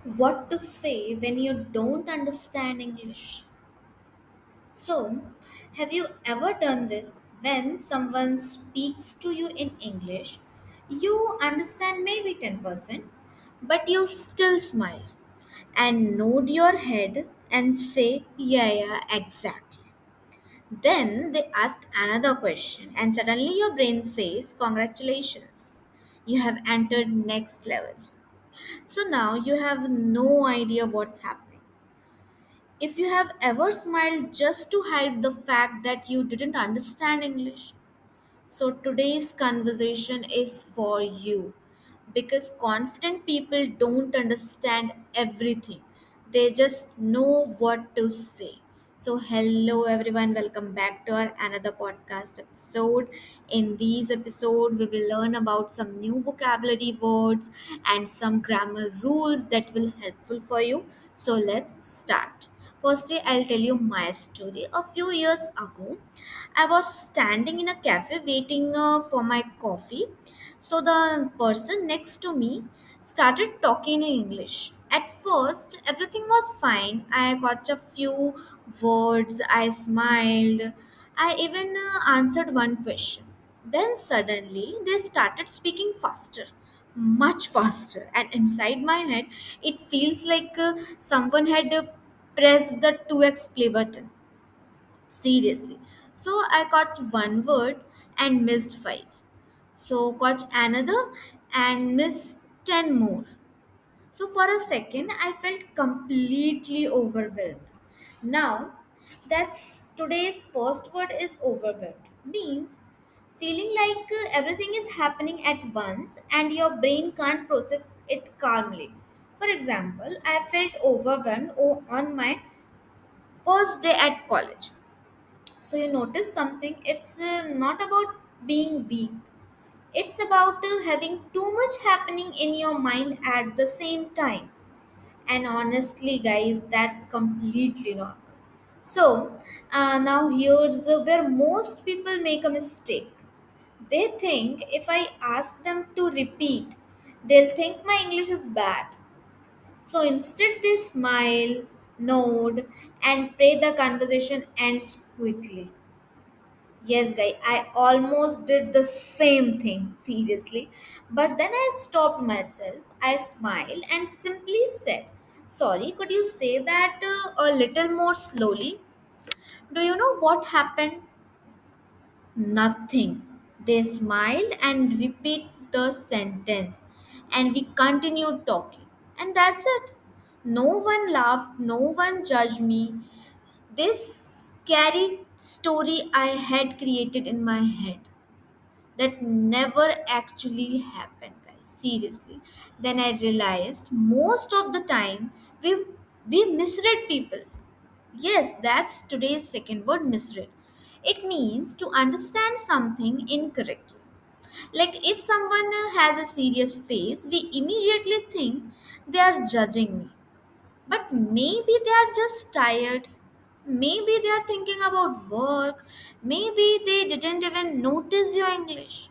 What to say when you don't understand English? So, have you ever done this? When someone speaks to you in English, you understand maybe 10%, but you still smile and nod your head and say, yeah, yeah, exactly. Then they ask another question, and suddenly your brain says, congratulations, you have entered next level. So now you have no idea what's happening. If you have ever smiled just to hide the fact that you didn't understand English, so today's conversation is for you because confident people don't understand everything. They just know what to say. So hello everyone, welcome back to our another podcast episode. In this episode, we will learn about some new vocabulary words and some grammar rules that will helpful for you. So let's start. Firstly, I'll tell you my story. A few years ago, I was standing in a cafe waiting for my coffee. So the person next to me started talking in English. At first, everything was fine. I got a few words, I smiled, I even answered one question. Then suddenly, they started speaking faster, much faster, and inside my head, it feels like someone had pressed the 2x play button. Seriously. So I got one word and missed five. So got another and missed 10 more. So for a second I felt completely overwhelmed. Now that's today's first word is overwhelmed. Means feeling like everything is happening at once and your brain can't process it calmly. For example, I felt overwhelmed on my first day at college. So you notice something, it's not about being weak. It's about having too much happening in your mind at the same time. And honestly, guys, that's completely normal. So now here's where most people make a mistake. They think if I ask them to repeat, they'll think my English is bad. So instead, they smile, nod, and pray the conversation ends quickly. Yes, guy, I almost did the same thing, seriously. But then I stopped myself, I smiled, and simply said, sorry, could you say that a little more slowly? Do you know what happened? Nothing. They smiled and repeat the sentence, and we continued talking. And that's it. No one laughed, no one judged me. This scary story I had created in my head that never actually happened, guys, seriously. Then I realized most of the time we we misread people. Yes, that's today's second word, misread. It means to understand something incorrectly. Like if someone has a serious face, we immediately think they are judging me, but maybe they are just tired. Maybe they are thinking about work. Maybe they didn't even notice your English.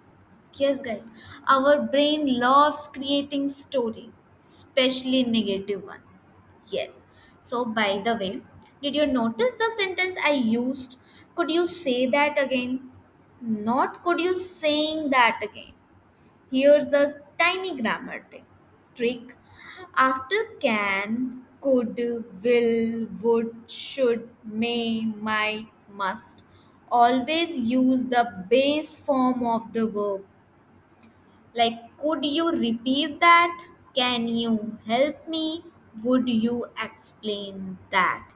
Yes, guys, our brain loves creating story, especially negative ones. Yes. So, by the way, did you notice the sentence I used? Could you say that again? Not could you saying that again. Here's a tiny grammar trick. After can, could, will, would, should, may, might, must, always use the base form of the verb. Like, could you repeat that? Can you help me? Would you explain that?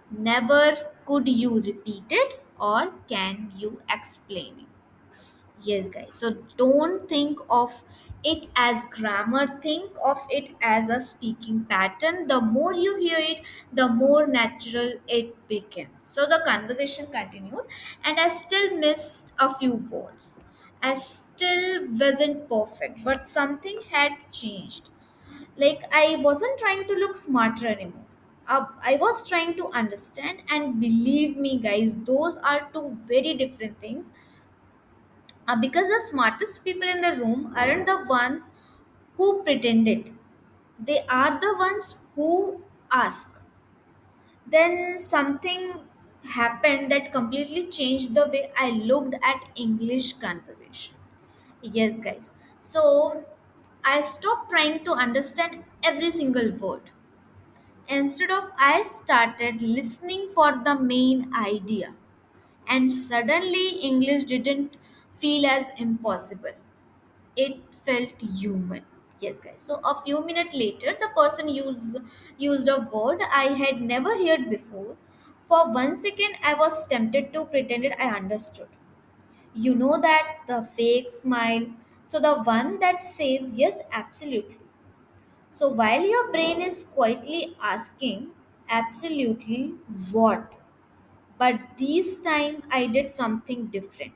Never could you repeat it or can you explain it. Yes, guys. So don't think of it as grammar, think of it as a speaking pattern. The more you hear it, the more natural it becomes. So the conversation continued, and I still missed a few words. I still wasn't perfect, but something had changed. Like I wasn't trying to look smarter anymore. I was trying to understand, and believe me, guys, those are two very different things because the smartest people in the room aren't the ones who pretend it. They are the ones who ask. Then something happened that completely changed the way I looked at English conversation. Yes, guys. So I stopped trying to understand every single word. Instead of, I started listening for the main idea. And suddenly, English didn't feel as impossible. It felt human. Yes, guys. So a few minutes later, the person used a word I had never heard before. For 1 second, I was tempted to pretend it I understood. You know that the fake smile. So the one that says yes, absolutely. So while your brain is quietly asking, absolutely what? But this time I did something different.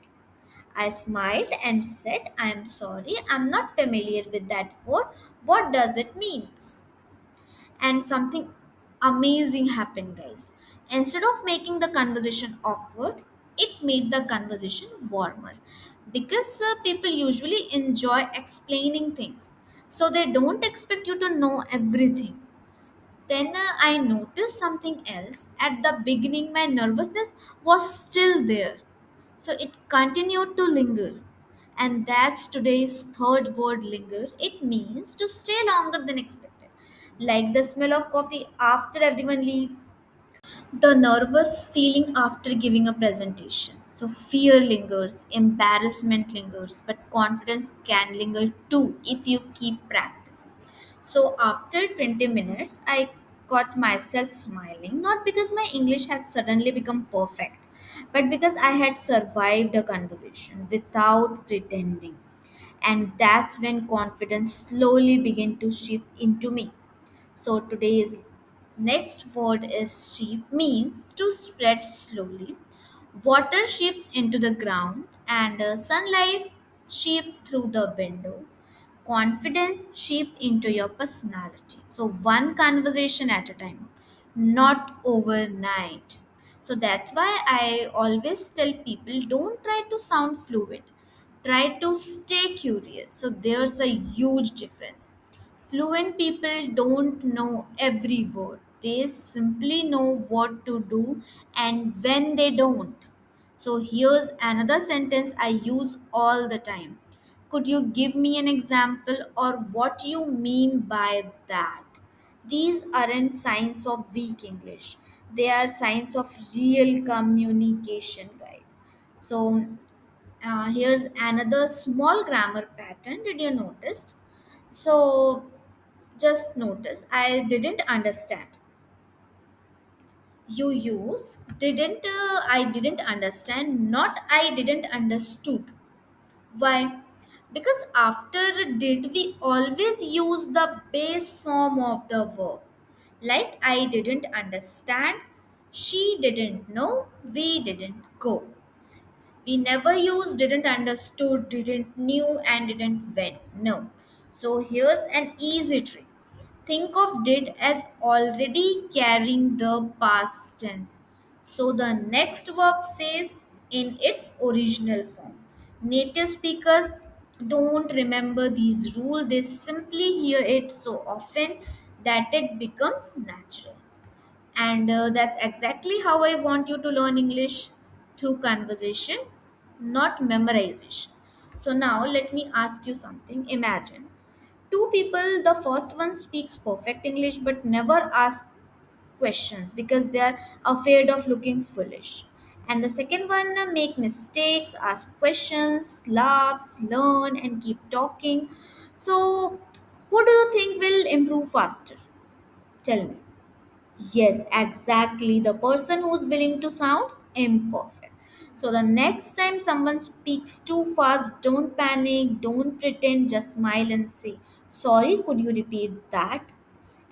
I smiled and said, I'm sorry, I'm not familiar with that word. What does it mean? And something amazing happened, guys. Instead of making the conversation awkward, it made the conversation warmer. Because people usually enjoy explaining things, so they don't expect you to know everything. Then I noticed something else. At the beginning, my nervousness was still there. So it continued to linger. And that's today's third word, linger. It means to stay longer than expected. Like the smell of coffee after everyone leaves, the nervous feeling after giving a presentation. So fear lingers, embarrassment lingers, but confidence can linger too if you keep practicing. So after 20 minutes, I caught myself smiling, not because my English had suddenly become perfect, but because I had survived a conversation without pretending. And that's when confidence slowly began to seep into me. So today's next word is sheep means to spread slowly. Water seeps into the ground and sunlight seep through the window. Confidence seep into your personality. So one conversation at a time, not overnight. So that's why I always tell people don't try to sound fluid. Try to stay curious. So there's a huge difference. Fluent people don't know every word. They simply know what to do and when they don't. So here's another sentence I use all the time. Could you give me an example or what you mean by that? These aren't signs of weak English. They are signs of real communication, guys. So here's another small grammar pattern. Did you notice? So just notice, I didn't understand. You use didn't, I didn't understand, not I didn't understood. Why? Because after did, we always use the base form of the verb. Like I didn't understand, she didn't know, we didn't go. We never use didn't understood, didn't knew, and didn't went. No. So here's an easy trick. Think of did as already carrying the past tense. So the next verb says in its original form. Native speakers don't remember these rules, they simply hear it so often that it becomes natural. And that's exactly how I want you to learn English, through conversation, not memorization. So now let me ask you something. Imagine two people, the first one speaks perfect English but never asks questions because they are afraid of looking foolish. And the second one make mistakes, ask questions, laughs, learn, and keep talking. So, who do you think will improve faster? Tell me. Yes, exactly. The person who's willing to sound imperfect. So the next time someone speaks too fast, don't panic, don't pretend, just smile and say, sorry, could you repeat that?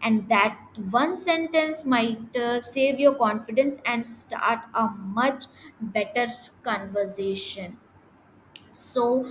And that one sentence might save your confidence and start a much better conversation. So,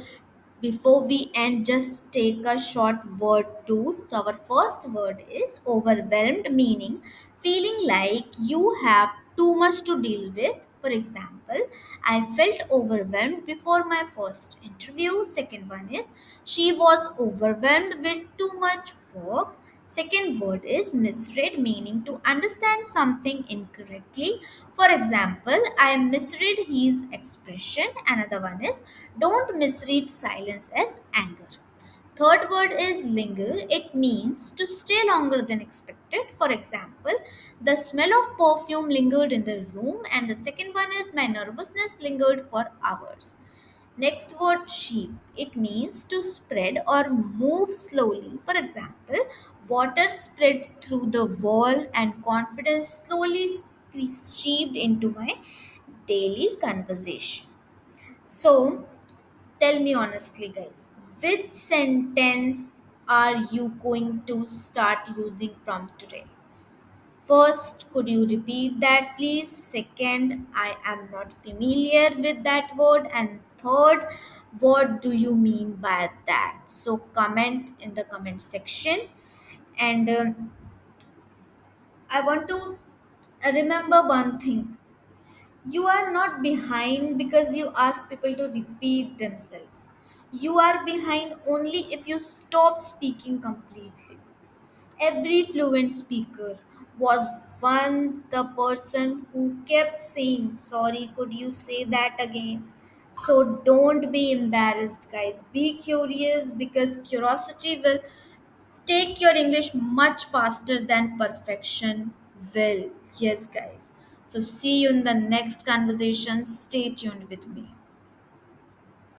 before we end, just take a short word tour. So, our first word is overwhelmed, meaning feeling like you have too much to deal with. For example, I felt overwhelmed before my first interview. Second one is she was overwhelmed with too much work. Second word is misread, meaning to understand something incorrectly. For example, I misread his expression. Another one is don't misread silence as anger. Third word is linger. It means to stay longer than expected. For example, the smell of perfume lingered in the room, and the second one is my nervousness lingered for hours. Next word sheep. It means to spread or move slowly. For example, water spread through the wall and confidence slowly seeped into my daily conversation. So, tell me honestly, guys, which sentence are you going to start using from today? First, could you repeat that, please? Second, I am not familiar with that word. And third, what do you mean by that? So, comment in the comment section. And I want to remember one thing. You are not behind because you ask people to repeat themselves. You are behind only if you stop speaking completely. Every fluent speaker was once the person who kept saying, sorry, could you say that again? So don't be embarrassed, guys. Be curious because curiosity will take your English much faster than perfection will. Yes, guys. So see you in the next conversation. Stay tuned with me.